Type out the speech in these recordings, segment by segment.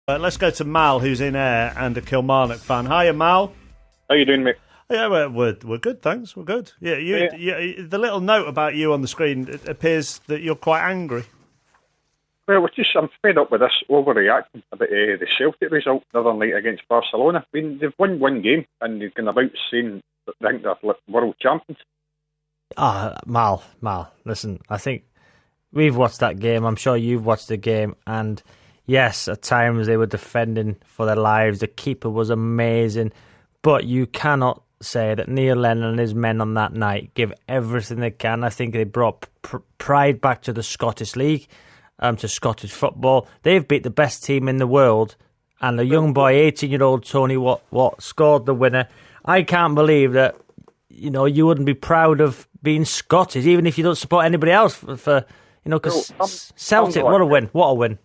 Let's go to Mal, who's in Ayr and a Kilmarnock fan. Hiya, Mal. How you doing, mate? Yeah, we're good, thanks. We're good. Yeah, the little note about you on the screen, it appears that you're quite angry. Well, I'm fed up with this overreacting about the Celtic result the other night against Barcelona. I mean, they've won one game and they've gone about saying that they think they're world champions. Mal, listen, I think we've watched that game. I'm sure you've watched the game, and yes, at times they were defending for their lives. The keeper was amazing, but you cannot say that Neil Lennon and his men on that night give everything they can. I think they brought pride back to the Scottish League, to Scottish football. They've beat the best team in the world, and the young boy, 18-year-old Tony Watt, scored the winner. I can't believe that, you wouldn't be proud of being Scottish, even if you don't support anybody else for because Celtic, what a win.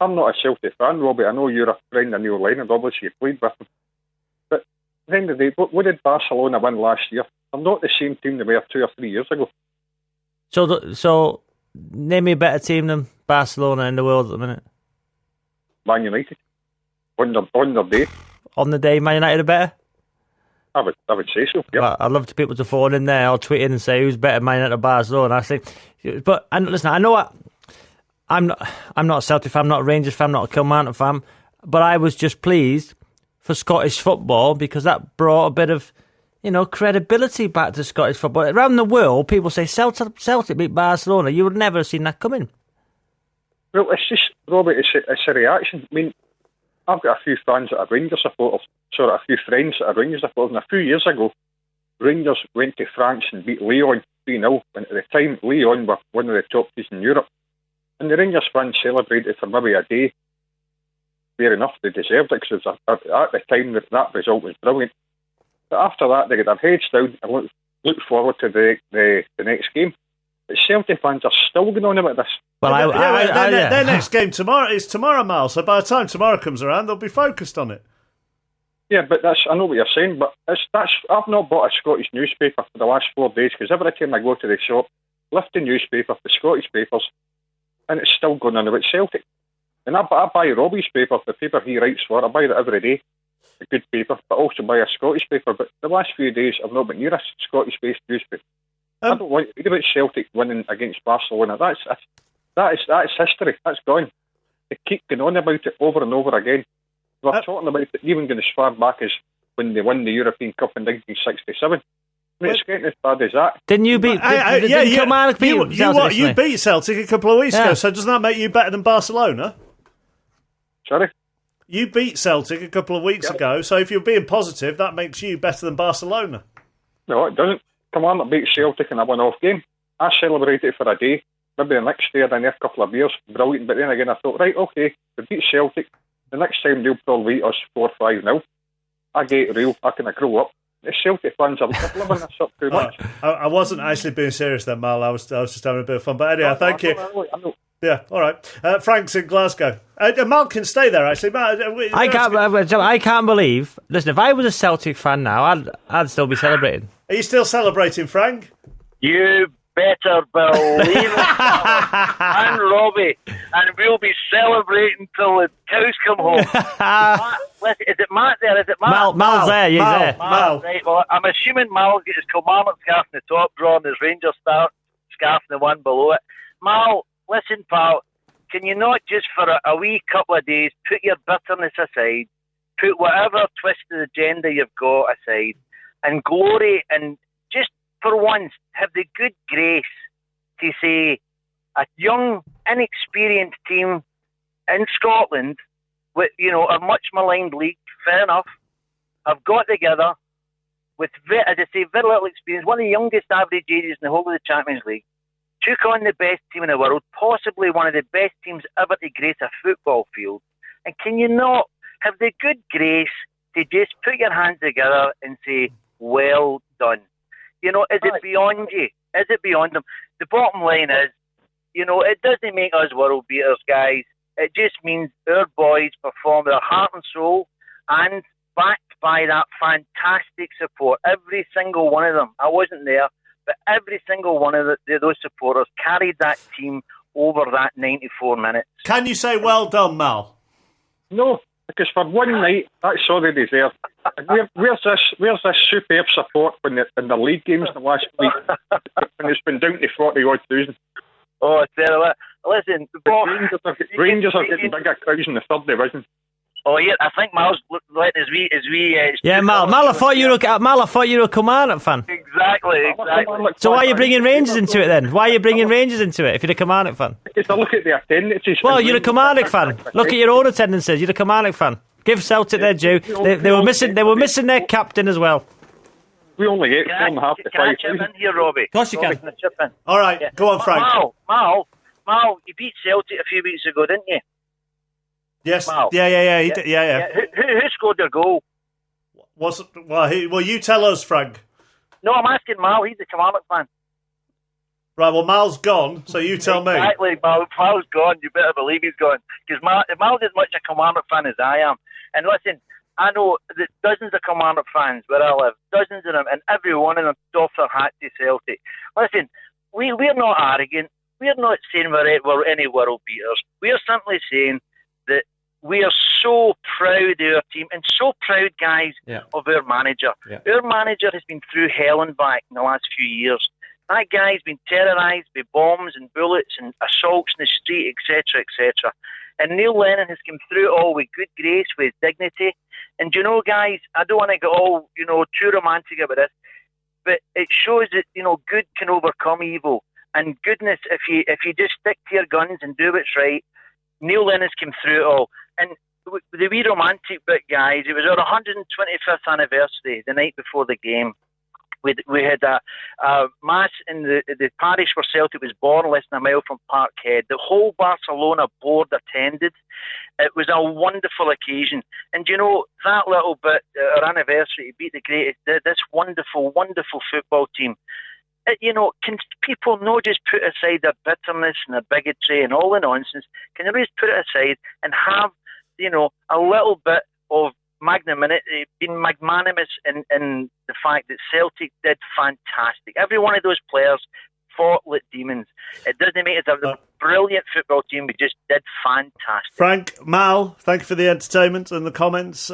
I'm not a Celtic fan, Robbie. I know you're a friend of Neil Lennon, obviously you played with him. But at the end of the day, what did Barcelona win last year? They're not the same team they were 2 or 3 years ago. So name me a better team than Barcelona in the world at the minute. Man United. On their day. On the day, Man United are better? I would say so, yeah. Well, I'd love to people to phone in there or tweet in and say who's better, Man United or Barcelona. I think, and listen, I know I'm not a Celtic fan, I'm not a Rangers fan, I'm not a Kilmarnock fan, but I was just pleased for Scottish football because that brought a bit of, credibility back to Scottish football. Around the world, people say Celtic beat Barcelona. You would never have seen that coming. Well, it's just, Robert, it's a reaction. I mean, I've got a few fans that are Rangers supporters, a few friends that are Rangers supporters, and a few years ago, Rangers went to France and beat Lyon 3-0, and at the time, Lyon were one of the top teams in Europe. And the Rangers fans celebrated for maybe a day. Fair enough, they deserved it, because at the time, that result was brilliant. But after that, they get their heads down and look forward to the next game. But Celtic fans are still going on about this. Well, their next game is tomorrow, Mal. So by the time tomorrow comes around, they'll be focused on it. Yeah, but I know what you're saying, but I've not bought a Scottish newspaper for the last 4 days, because every time I go to the shop, lift the newspaper, the Scottish papers, and it's still going on about Celtic. And I buy Robbie's paper, the paper he writes for. I buy it every day, a good paper, but also buy a Scottish paper. But the last few days, I've not been near a Scottish-based newspaper. I don't want to read about Celtic winning against Barcelona. That is history. That's gone. They keep going on about it over and over again. We're talking about it even going as far back as when they won the European Cup in 1967. I mean, it's getting as bad as that. Didn't you beat? Kilmarnock beat you beat Celtic a couple of weeks ago. So doesn't that make you better than Barcelona? Sorry? You beat Celtic a couple of weeks ago. So if you're being positive, that makes you better than Barcelona. No, it doesn't. Kilmarnock beat Celtic in a one-off game. I celebrated for a day. Maybe the next day I'd had a couple of beers. Brilliant. But then again, I thought, right, okay, we beat Celtic. The next time they'll probably beat us 4-5-0. I get real. I can grow up. The Celtic fans are living this up too much. I wasn't actually being serious then, Mal. I was just having a bit of fun. But anyway, thank you. I know. Yeah, all right. Frank's in Glasgow. Mal can stay there, actually. I can't believe... Listen, if I was a Celtic fan now, I'd still be celebrating. Are you still celebrating, Frank? You better believe it. And Robbie. And we'll be celebrating till the cows come home. Is it Matt there? Is it Matt? Mal's there. He's there. Mal. Right, well, I'm assuming Mal's got his Kilmarnock scarf in the top drawer and his Rangers scarf in the one below it. Mal, listen, pal, can you not just for a wee couple of days put your bitterness aside, put whatever twisted agenda you've got aside, and glory and just for once have the good grace to say a young, inexperienced team in Scotland with, a much maligned league, fair enough, have got together with, as I say, very little experience, one of the youngest average ages in the whole of the Champions League, took on the best team in the world, possibly one of the best teams ever to grace a football field. And can you not have the good grace to just put your hands together and say, well done? Is it beyond you? Is it beyond them? The bottom line is, it doesn't make us world beaters, guys. It just means our boys perform their heart and soul, and backed by that fantastic support. Every single one of them. I wasn't there, but every single one of those supporters carried that team over that 94 minutes. Can you say well done, Mal? No, because for one night, that's all they deserve. And where's this superb support in the league games in the last week when it's been down to 40,000? Oh, it's terrible. Listen, Rangers are getting bigger crowds in the third division. Oh yeah, I think Mal's letting his wee. Yeah, Mal, I thought you were a Kilmarnock fan. Exactly. So why are you bringing Rangers into it then? Why are you bringing Rangers into it if you're a Kilmarnock fan? Because I look at the attendances. Well, you're a Kilmarnock fan. Look at your own attendances. You're a Kilmarnock fan. Give Celtic their due. They were missing their captain as well. We only get 4.5 to 5. Can I chip in here, Robbie? Of course you can. Chip in? All right, go on, Frank. Mal, you beat Celtic a few weeks ago, didn't you? Yes. Mal. Yeah. He did, yeah. Who scored their goal? Well, you tell us, Frank. No, I'm asking Mal. He's a Kilmarnock fan. Right, well, Mal's gone, so you tell me. Exactly, Mal's gone. You better believe he's gone. Because Mal's as much a Kilmarnock fan as I am. And listen, I know that dozens of Kilmarnock fans where I live, dozens of them, and every one of them doff their hat to Celtic. Listen, we're not arrogant. We're not saying we're any world beaters. We're simply saying that we are so proud of our team and so proud, guys, of our manager. Yeah. Our manager has been through hell and back in the last few years. That guy's been terrorised by bombs and bullets and assaults in the street, etc., etc. And Neil Lennon has come through it all with good grace, with dignity. And you know, guys, I don't want to get all, too romantic about this, but it shows that, good can overcome evil. And goodness, if you just stick to your guns and do what's right, Neil Lennon's come through it all. And the wee romantic bit, guys, it was our 125th anniversary, the night before the game. We had a mass in the parish where Celtic was born, less than a mile from Parkhead. The whole Barcelona board attended. It was a wonderful occasion. And that little bit, our anniversary, to beat this wonderful, wonderful football team. Can people not just put aside their bitterness and their bigotry and all the nonsense? Can they just put it aside and have, a little bit of magnanimity, being magnanimous in the fact that Celtic did fantastic. Every one of those players fought like demons. It doesn't make it a brilliant football team. We just did fantastic. Frank, Mal, thank you for the entertainment and the comments.